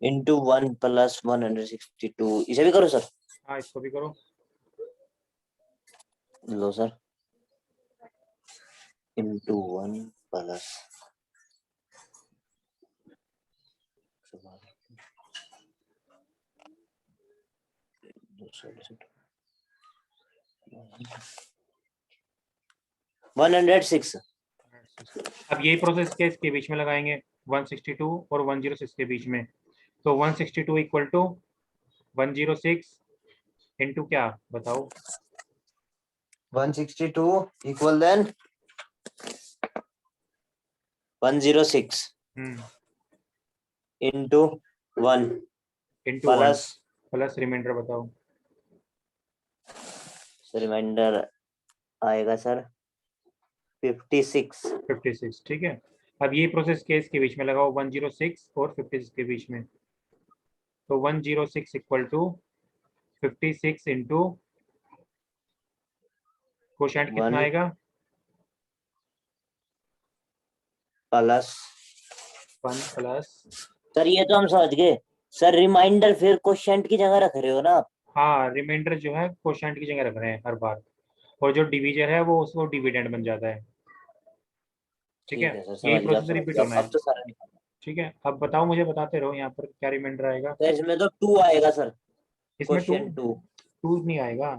इंटू 1 प्लस 162 इसे भी करो सर। हाँ, इसको भी करो। लो सर, इंटू 1 प्लस वन 106। अब यही प्रोसेस के इसके बीच में लगाएंगे, 162 और 106 के बीच में, तो 162 इक्वल टू 106 इंटू क्या बताओ? 162 equal then 106। Into 1 into 1 plus plus remainder बताओ। रिमाइंडर आएगा सर 56। 56 ठीक है। अब ये प्रोसेस केस के बीच में लगाओ 106 और 56 के बीच में। तो 106 इक्वल टू 56 इंटू कोशेंट कितना 1 आएगा? प्लस 1 प्लस, सर ये तो हम समझ गए सर, रिमाइंडर फिर क्वोशिएंट की जगह रख रहे हो ना आप? हाँ रिमाइंडर जो है कोशेंट की जगह रख रहे हैं हर बार, और जो डिवीजर है वो उसको डिविडेंड बन जाता है। ठीक है, ठीक है सर, यही समझ गया प्रोसेस समझ रिपीट गया, होना है। अब तो सारा निकाल। ठीक है, अब बताओ, मुझे बताते रहो यहाँ पर क्या रिमाइंडर आएगा। तो इसमें तो 2 आएगा सर, इसमें टू क्वोशिएंट 2। टू नहीं आएगा,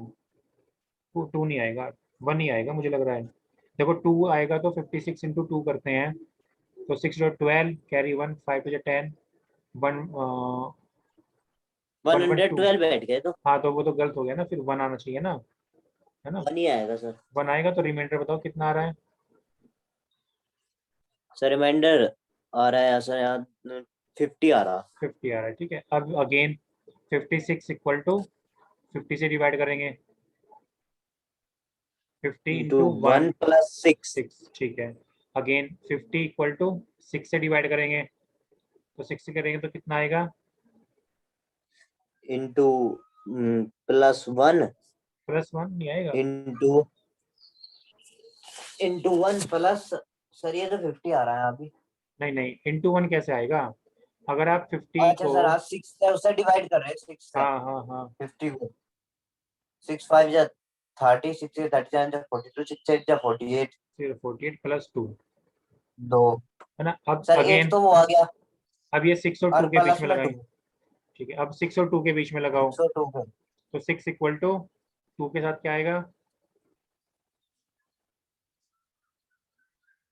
टू नहीं आएगा, 1 ही आएगा मुझे लग रहा है। देखो 2 आएगा तो 56 इंटू 2 करते हैं, तो 6 12 कैरी 1 5 टू 10 1 112। 112 बैठ गए तो हाँ तो वो तो गलत हो गया ना, फिर 1 आना चाहिए ना, है ना। 1 ही आएगा सर। 1 आएगा तो रिमाइंडर बताओ कितना आ रहा है। सर रिमाइंडर आ रहा है सर यहाँ 50 आ रहा। 50 आ रहा है, ठीक है। अब अगेन 56 इक्वल टू 50 से डिवाइड करेंगे, 50 इंटू इंटू 1 प्लस 6 6 ठीक है। अगेन 50 इक्वल टू 6 से डिवाइड करेंगे, तो 6 से करेंगे तो कितना आएगा? इंटू प्लस 1 प्लस 1 नहीं आएगा। इंटू इंटू 1 प्लस, सर ये तो 50 आ रहा है अभी। नहीं नहीं, इंटू 1 कैसे आएगा? अगर आप 50 अच्छा को, सर, हाँ 6 से उससे डिवाइड कर रहे हैं, 6 से हाँ हाँ हाँ 50 को। 6 5 जा 30, 6 से 37 जा 42, 6 8 जा 48, फिर 48 प्लस 2, 2। है ना। अब सर 8 अगेन, तो वो आ गया, अब ये 6 और और 2 के बीच प्लस में में 2, लगाएं। ठीक है, अब 6 और 2 के बीच में लगाओ, 602 को। तो 6 इक्वल टू 2 के साथ क्या आएगा?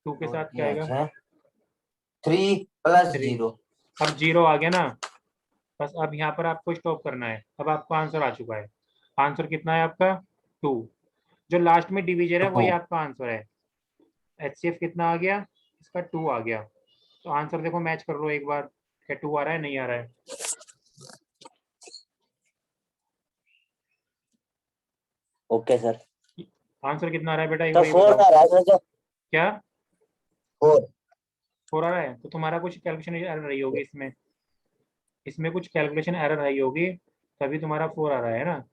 2 के साथ क्या आएगा? 3 प्लस 3। 0। अब 0 आ गया ना, बस अब यहाँ पर आपको स्टॉप करना है। अब आपका आंसर आ चुका है। आंसर कितना है आपका? 2। जो लास्ट में डिवीजर है वही 2 आपका आंसर है। HCF कितना आ गया? इसका 2 आ गया। तो आंसर देखो, मैच कर लो एक बार, क्या 2 आ रहा है नहीं आ रहा है? ओके सर, आंसर कितना आ रहा है बेटा, एक तो बार ये 4 बताओ। आ रहा है सर, तो क्या 4। 4 आ रहा है? तो तुम्हारा कुछ कैलकुलेशन एरर रही होगी इसमें, इसमें कुछ कैलकुलेशन एरर रही होगी, तभी तुम्हारा 4 आ रहा है ना।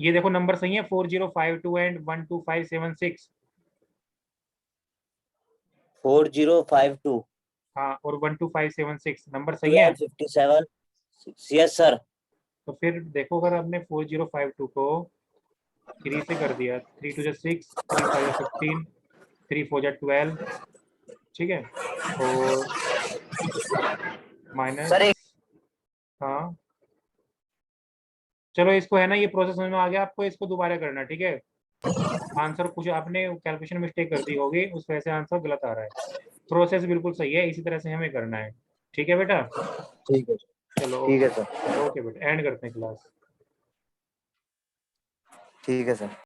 ये देखो नंबर सही है, 4052 एंड 12576। 4052 हाँ, और 12576 नंबर सही है। 1257 6, यस सर। तो फिर देखो, अगर हमने 4052 को 3 से कर दिया, 3 2 6, 3 5 15, 3 4 12, ठीक है, और सर माइनस, हाँ चलो इसको, है ना, ये प्रोसेस समझ में आ गया आपको, इसको दोबारा करना, ठीक है। आंसर कुछ आपने कैलकुलेशन मिस्टेक कर दी होगी, उस वजह से आंसर गलत आ रहा है। प्रोसेस बिल्कुल सही है, इसी तरह से हमें करना है। ठीक है बेटा, ठीक है, चलो ठीक है ओके। सर, ओके बेटा, एंड करते हैं क्लास। ठीक है सर।